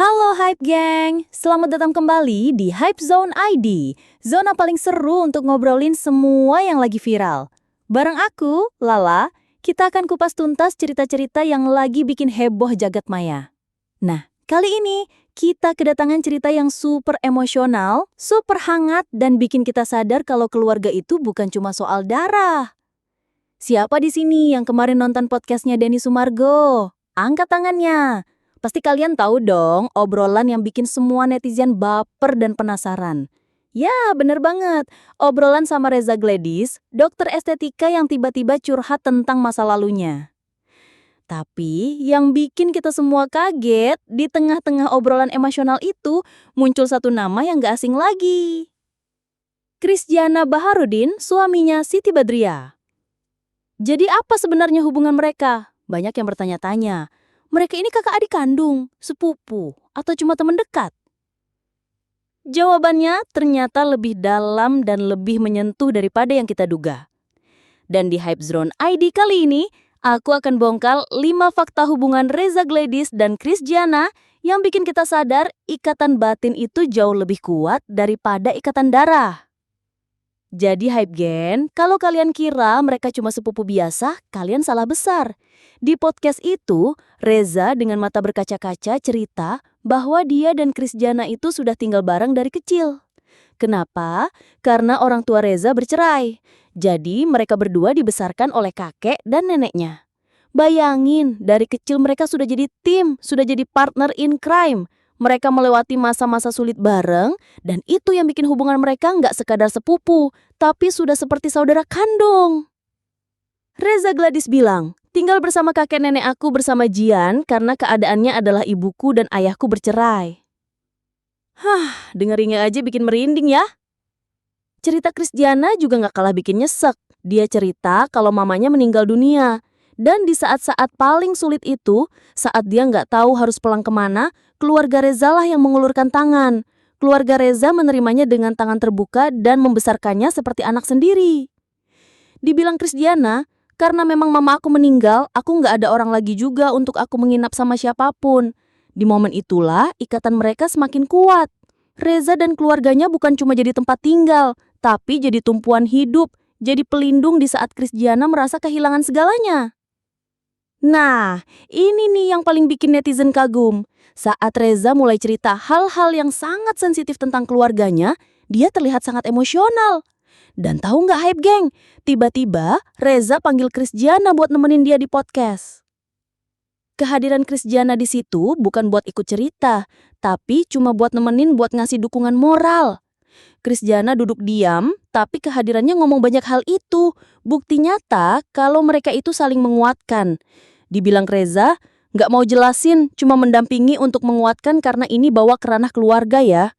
Halo Hype Gang, selamat datang kembali di Hype Zone ID, zona paling seru untuk ngobrolin semua yang lagi viral. Bareng aku, Lala, kita akan kupas tuntas cerita-cerita yang lagi bikin heboh jagat maya. Nah, kali ini kita kedatangan cerita yang super emosional, super hangat, dan bikin kita sadar kalau keluarga itu bukan cuma soal darah. Siapa di sini yang kemarin nonton podcastnya Denny Sumargo? Angkat tangannya. Pasti kalian tahu dong obrolan yang bikin semua netizen baper dan penasaran. Ya, bener banget. Obrolan sama Reza Gladys, dokter estetika yang tiba-tiba curhat tentang masa lalunya. Tapi yang bikin kita semua kaget, di tengah-tengah obrolan emosional itu muncul satu nama yang gak asing lagi. Krisdiana Baharudin, suaminya Siti Badriah. Jadi apa sebenarnya hubungan mereka? Banyak yang bertanya-tanya. Mereka ini kakak adik kandung, sepupu, atau cuma teman dekat? Jawabannya ternyata lebih dalam dan lebih menyentuh daripada yang kita duga. Dan di Hype Zone ID kali ini, aku akan bongkar 5 fakta hubungan Reza Gladys dan Krisdiana yang bikin kita sadar ikatan batin itu jauh lebih kuat daripada ikatan darah. Jadi Hype Gen, kalau kalian kira mereka cuma sepupu biasa, kalian salah besar. Di podcast itu, Reza dengan mata berkaca-kaca cerita bahwa dia dan Krisdiana itu sudah tinggal bareng dari kecil. Kenapa? Karena orang tua Reza bercerai. Jadi mereka berdua dibesarkan oleh kakek dan neneknya. Bayangin, dari kecil mereka sudah jadi tim, sudah jadi partner in crime. Mereka melewati masa-masa sulit bareng, dan itu yang bikin hubungan mereka nggak sekadar sepupu, tapi sudah seperti saudara kandung. Reza Gladys bilang, tinggal bersama kakek nenek aku bersama Jian karena keadaannya adalah ibuku dan ayahku bercerai. Dengerinnya aja bikin merinding ya. Cerita Krisdiana juga nggak kalah bikin nyesek. Dia cerita kalau mamanya meninggal dunia. Dan di saat-saat paling sulit itu, saat dia nggak tahu harus pulang kemana, keluarga Reza lah yang mengulurkan tangan. Keluarga Reza menerimanya dengan tangan terbuka dan membesarkannya seperti anak sendiri. Dibilang Krisdiana, karena memang mama aku meninggal, aku nggak ada orang lagi juga untuk aku menginap sama siapapun. Di momen itulah ikatan mereka semakin kuat. Reza dan keluarganya bukan cuma jadi tempat tinggal, tapi jadi tumpuan hidup, jadi pelindung di saat Krisdiana merasa kehilangan segalanya. Nah, ini nih yang paling bikin netizen kagum. Saat Reza mulai cerita hal-hal yang sangat sensitif tentang keluarganya, dia terlihat sangat emosional. Dan tahu nggak Hype Gang? Tiba-tiba Reza panggil Krisdiana buat nemenin dia di podcast. Kehadiran Krisdiana di situ bukan buat ikut cerita, tapi cuma buat nemenin buat ngasih dukungan moral. Krisdiana duduk diam, tapi kehadirannya ngomong banyak hal itu. Bukti nyata kalau mereka itu saling menguatkan. Dibilang Reza, nggak mau jelasin, cuma mendampingi untuk menguatkan karena ini bawa ke ranah keluarga ya.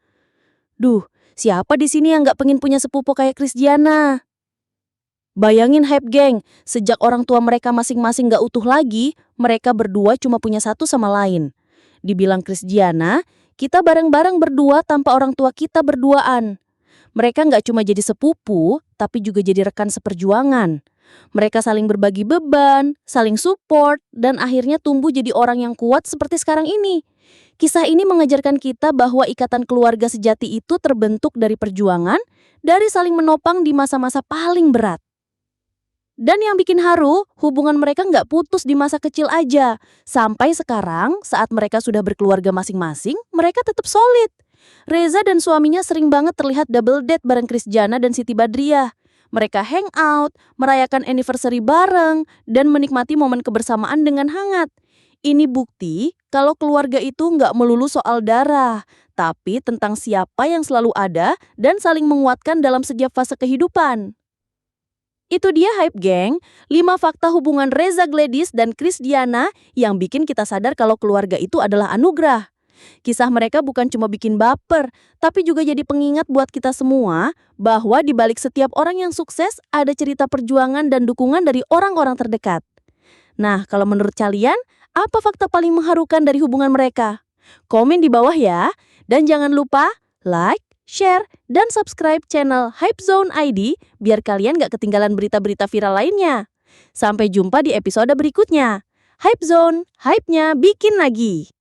Duh, siapa di sini yang nggak pengen punya sepupu kayak Krisdiana? Bayangin Hype Gang, sejak orang tua mereka masing-masing nggak utuh lagi, mereka berdua cuma punya satu sama lain. Dibilang Krisdiana, kita bareng-bareng berdua tanpa orang tua kita berduaan. Mereka nggak cuma jadi sepupu, tapi juga jadi rekan seperjuangan. Mereka saling berbagi beban, saling support, dan akhirnya tumbuh jadi orang yang kuat seperti sekarang ini. Kisah ini mengajarkan kita bahwa ikatan keluarga sejati itu terbentuk dari perjuangan, dari saling menopang di masa-masa paling berat. Dan yang bikin haru, hubungan mereka nggak putus di masa kecil aja. Sampai sekarang, saat mereka sudah berkeluarga masing-masing, mereka tetap solid. Reza dan suaminya sering banget terlihat double date bareng Krisdiana dan Siti Badriah. Mereka hangout, merayakan anniversary bareng, dan menikmati momen kebersamaan dengan hangat. Ini bukti kalau keluarga itu nggak melulu soal darah, tapi tentang siapa yang selalu ada dan saling menguatkan dalam setiap fase kehidupan. Itu dia Hype Gang, 5 fakta hubungan Reza Gladys dan Krisdiana yang bikin kita sadar kalau keluarga itu adalah anugerah. Kisah mereka bukan cuma bikin baper, tapi juga jadi pengingat buat kita semua bahwa di balik setiap orang yang sukses ada cerita perjuangan dan dukungan dari orang-orang terdekat. Nah, kalau menurut kalian, apa fakta paling mengharukan dari hubungan mereka? Komen di bawah ya, dan jangan lupa like, share, dan subscribe channel Hype Zone ID biar kalian gak ketinggalan berita-berita viral lainnya. Sampai jumpa di episode berikutnya. Hype Zone, hype-nya bikin lagi.